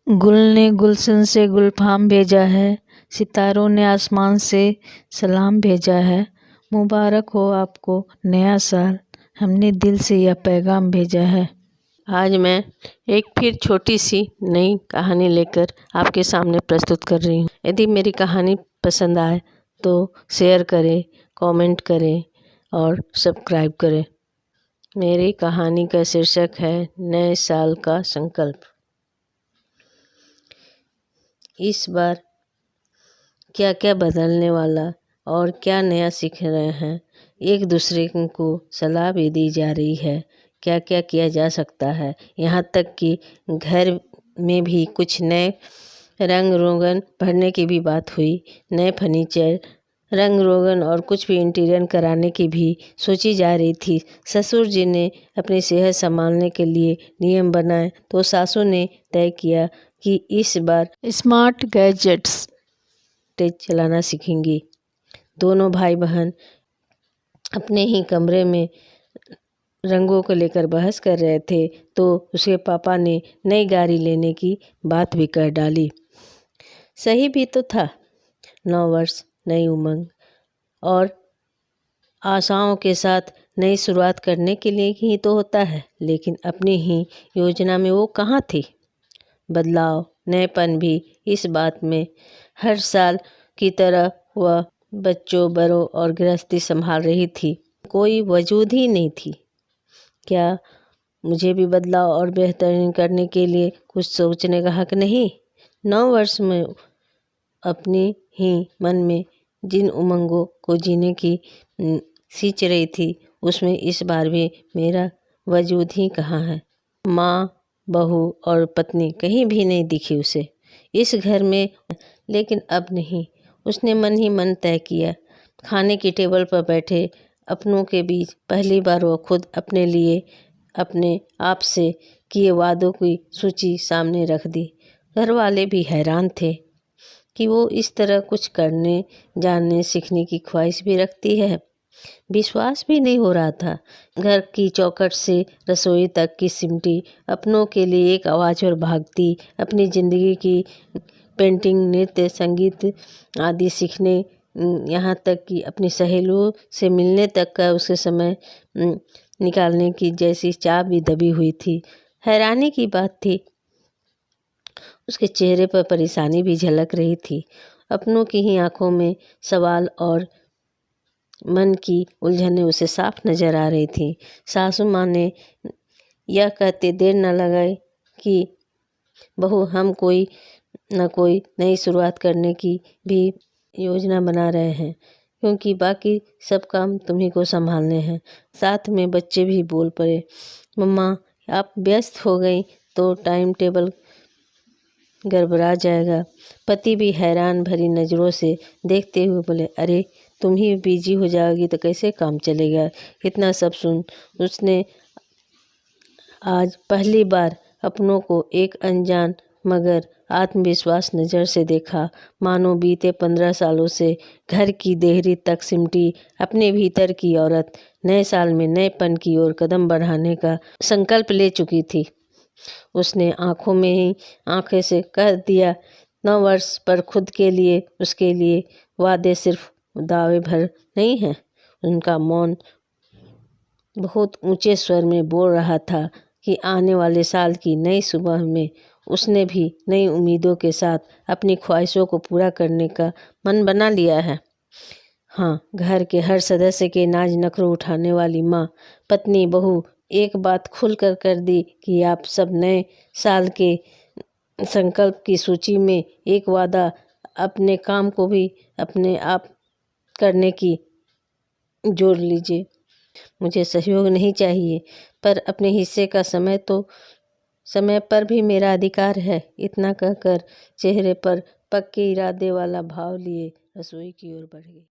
गुल ने गुलशन से गुलफाम भेजा है, सितारों ने आसमान से सलाम भेजा है। मुबारक हो आपको नया साल, हमने दिल से यह पैगाम भेजा है। आज मैं एक फिर छोटी सी नई कहानी लेकर आपके सामने प्रस्तुत कर रही हूँ। यदि मेरी कहानी पसंद आए तो शेयर करें, कमेंट करें और सब्सक्राइब करें। मेरी कहानी का शीर्षक है नए साल का संकल्प। इस बार क्या क्या बदलने वाला और क्या नया सीख रहे हैं, एक दूसरे को सलाह भी दी जा रही है। क्या क्या किया जा सकता है, यहाँ तक कि घर में भी कुछ नए रंग रोगन भरने की भी बात हुई। नए फर्नीचर, रंग रोगन और कुछ भी इंटीरियर कराने की भी सोची जा रही थी। ससुर जी ने अपनी सेहत संभालने के लिए नियम बनाए तो सासू ने तय किया कि इस बार स्मार्ट गैजेट्स चलाना सीखेंगी। दोनों भाई बहन अपने ही कमरे में रंगों को लेकर बहस कर रहे थे तो उसके पापा ने नई गाड़ी लेने की बात भी कर डाली। सही भी तो था, 9 वर्ष, नई उमंग और आशाओं के साथ नई शुरुआत करने के लिए ही तो होता है। लेकिन अपनी ही योजना में वो कहाँ थी। बदलाव, नएपन भी इस बात में हर साल की तरह वह बच्चों, बड़ों और गृहस्थी संभाल रही थी। कोई वजूद ही नहीं थी। क्या मुझे भी बदलाव और बेहतरीन करने के लिए कुछ सोचने का हक नहीं? 9 वर्ष में अपनी ही मन में जिन उमंगों को जीने की सींच रही थी, उसमें इस बार भी मेरा वजूद ही कहाँ है। माँ, बहू और पत्नी कहीं भी नहीं दिखी उसे इस घर में। लेकिन अब नहीं, उसने मन ही मन तय किया। खाने की टेबल पर बैठे अपनों के बीच पहली बार वो खुद अपने लिए अपने आप से किए वादों की सूची सामने रख दी। घर वाले भी हैरान थे कि वो इस तरह कुछ करने, जानने, सीखने की ख्वाहिश भी रखती है। विश्वास भी नहीं हो रहा था। घर की चौखट से रसोई तक की सिमटी अपनों के लिए एक आवाज़ पर भागती, अपनी ज़िंदगी की पेंटिंग, नृत्य, संगीत आदि सीखने, यहाँ तक कि अपनी सहेलियों से मिलने तक का उसे समय निकालने की जैसी चाह भी दबी हुई थी। हैरानी की बात थी, उसके चेहरे पर परेशानी भी झलक रही थी। अपनों की ही आंखों में सवाल और मन की उलझनें उसे साफ नजर आ रही थी। सासू माँ ने यह कहते देर न लगाई कि बहू, हम कोई न कोई नई शुरुआत करने की भी योजना बना रहे हैं, क्योंकि बाकी सब काम तुम्ही को संभालने हैं। साथ में बच्चे भी बोल पड़े, मम्मा आप व्यस्त हो गई तो टाइम टेबल गड़बड़ा जाएगा। पति भी हैरान भरी नज़रों से देखते हुए बोले, अरे तुम ही बिजी हो जाओगी तो कैसे काम चलेगा। इतना सब सुन उसने आज पहली बार अपनों को एक अनजान मगर आत्मविश्वास नज़र से देखा। मानो बीते 15 सालों से घर की देहरी तक सिमटी अपने भीतर की औरत नए साल में नएपन की ओर कदम बढ़ाने का संकल्प ले चुकी थी। उसने आंखों में ही आंखें से कह दिया, 9 वर्ष पर खुद के लिए, उसके लिए वादे सिर्फ दावे भर नहीं हैं। उनका मौन बहुत ऊंचे स्वर में बोल रहा था कि आने वाले साल की नई सुबह में उसने भी नई उम्मीदों के साथ अपनी ख्वाहिशों को पूरा करने का मन बना लिया है। हाँ, घर के हर सदस्य के नाज नखरों उठाने वाली माँ, पत्नी, बहू एक बात खुल कर दी कि आप सब नए साल के संकल्प की सूची में एक वादा, अपने काम को भी अपने आप करने की जोड़ लीजिए। मुझे सहयोग नहीं चाहिए, पर अपने हिस्से का समय पर भी मेरा अधिकार है। इतना कहकर चेहरे पर पक्के इरादे वाला भाव लिए रसोई की ओर बढ़ गई।